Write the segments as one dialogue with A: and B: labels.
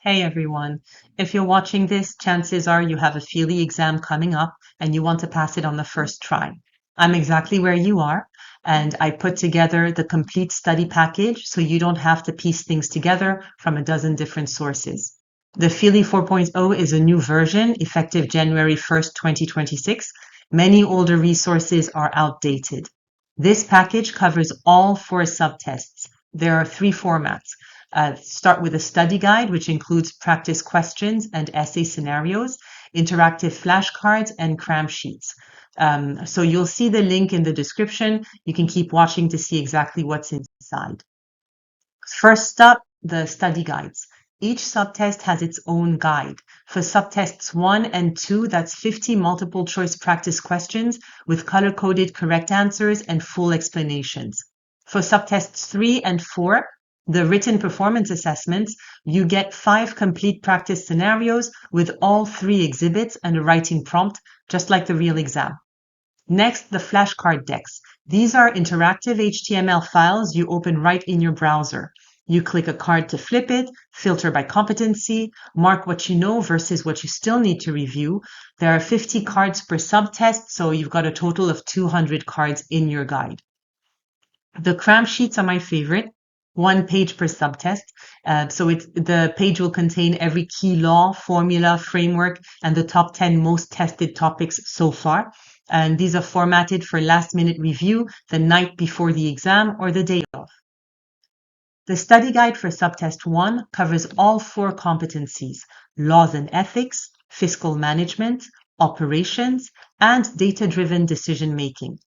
A: Hey everyone. If you're watching this, chances are you have a FELE exam coming up and you want to pass it on the first try. I'm exactly where you are, and I put together the complete study package so you don't have to piece things together from a dozen different sources. The FELE 4.0 is a new version effective January 1st, 2026. Many older resources are outdated. This package covers all 4 subtests. There are 3 formats. Start with a study guide, which includes practice questions and essay scenarios, interactive flashcards, and cram sheets. So you'll see the link in the description. You can keep watching to see exactly what's inside. First up, the study guides. Each subtest has its own guide. For subtests 1 and 2, that's 50 multiple choice practice questions with color-coded correct answers and full explanations. For subtests 3 and 4, the written performance assessments, you get 5 complete practice scenarios with all 3 exhibits and a writing prompt, just like the real exam. Next, the flashcard decks. These are interactive HTML files you open right in your browser. You click a card to flip it, filter by competency, mark what you know versus what you still need to review. There are 50 cards per subtest, so you've got a total of 200 cards in your guide. The cram sheets are my favorite. 1 page per subtest. The page will contain every key law, formula, framework, and the top 10 most tested topics so far. And these are formatted for last-minute review the night before the exam or the day of. The study guide for subtest 1 covers all 4 competencies: laws and ethics, fiscal management, operations, and data-driven decision-making.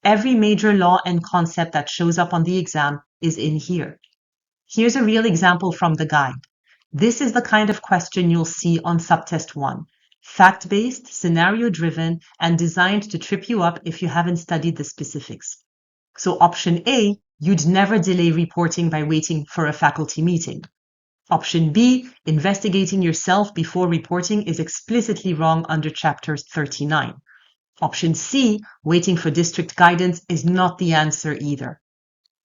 A: Every major law and concept that shows up on the exam is in here. Here's a real example from the guide. This is the kind of question you'll see on subtest 1. Fact-based, scenario-driven, and designed to trip you up if you haven't studied the specifics. So option A, you'd never delay reporting by waiting for a faculty meeting. Option B, investigating yourself before reporting is explicitly wrong under Chapter 39. Option C, waiting for district guidance, is not the answer either.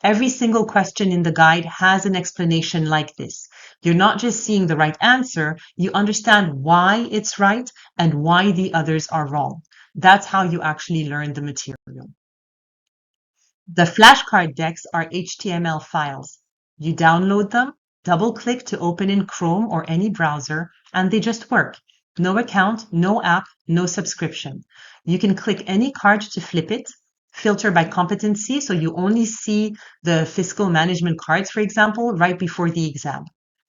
A: Every single question in the guide has an explanation like this. You're not just seeing the right answer, you understand why it's right and why the others are wrong. That's how you actually learn the material. The flashcard decks are HTML files. You download them, double-click to open in Chrome or any browser, and they just work. No account, no app, no subscription. You can click any card to flip it, filter by competency, so you only see the fiscal management cards, for example, right before the exam.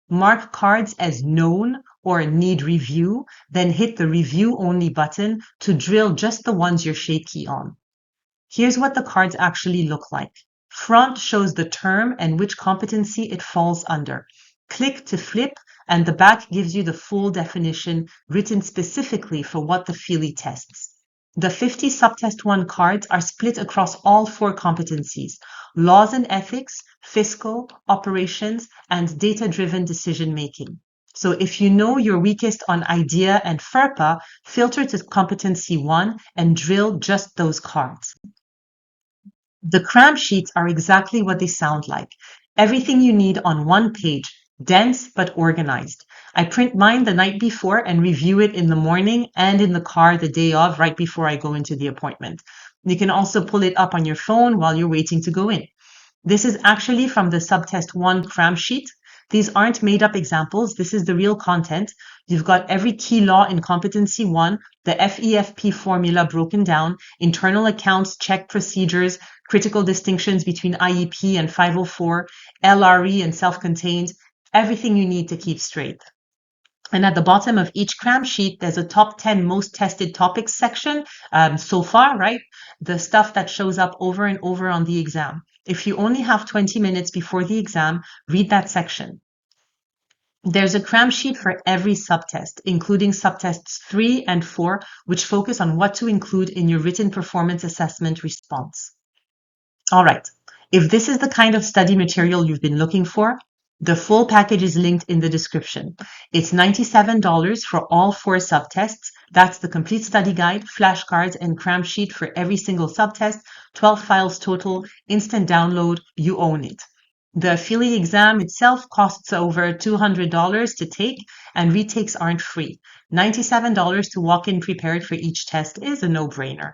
A: Mark cards as known or need review, then hit the review only button to drill just the ones you're shaky on. Here's what the cards actually look like. Front shows the term and which competency it falls under. Click to flip, and the back gives you the full definition written specifically for what the FELE tests. The 50 subtest 1 cards are split across all 4 competencies: laws and ethics, fiscal, operations, and data-driven decision-making. So if you know you're weakest on idea and FERPA, filter to competency 1 and drill just those cards. The cram sheets are exactly what they sound like. Everything you need on 1 page, dense but organized. I print mine the night before and review it in the morning and in the car the day of, right before I go into the appointment. You can also pull it up on your phone while you're waiting to go in. This is actually from the subtest 1 cram sheet. These aren't made up examples. This is the real content. You've got every key law in competency 1, the FEFP formula broken down, internal accounts, check procedures, critical distinctions between IEP and 504, LRE and self-contained, everything you need to keep straight. And at the bottom of each cram sheet, there's a top 10 most tested topics section so far, right? The stuff that shows up over and over on the exam. If you only have 20 minutes before the exam, read that section. There's a cram sheet for every subtest, including subtests 3 and 4, which focus on what to include in your written performance assessment response. All right, if this is the kind of study material you've been looking for, the full package is linked in the description. It's $97 for all 4 subtests. That's the complete study guide, flashcards, and cram sheet for every single subtest, 12 files total, instant download, you own it. The FELE exam itself costs over $200 to take, and retakes aren't free. $97 to walk in prepared for each test is a no-brainer.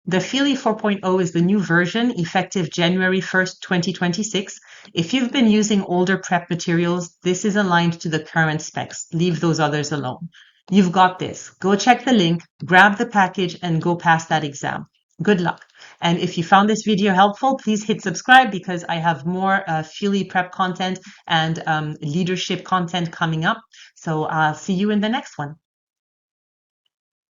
A: The FELE 4.0 is the new version, effective January 1st, 2026. If you've been using older prep materials, this is aligned to the current specs. Leave those others alone. You've got this. Go check the link, grab the package, and go pass that exam. Good luck. And if you found this video helpful, please hit subscribe because I have more FELE prep content and leadership content coming up. So I'll see you in the next one.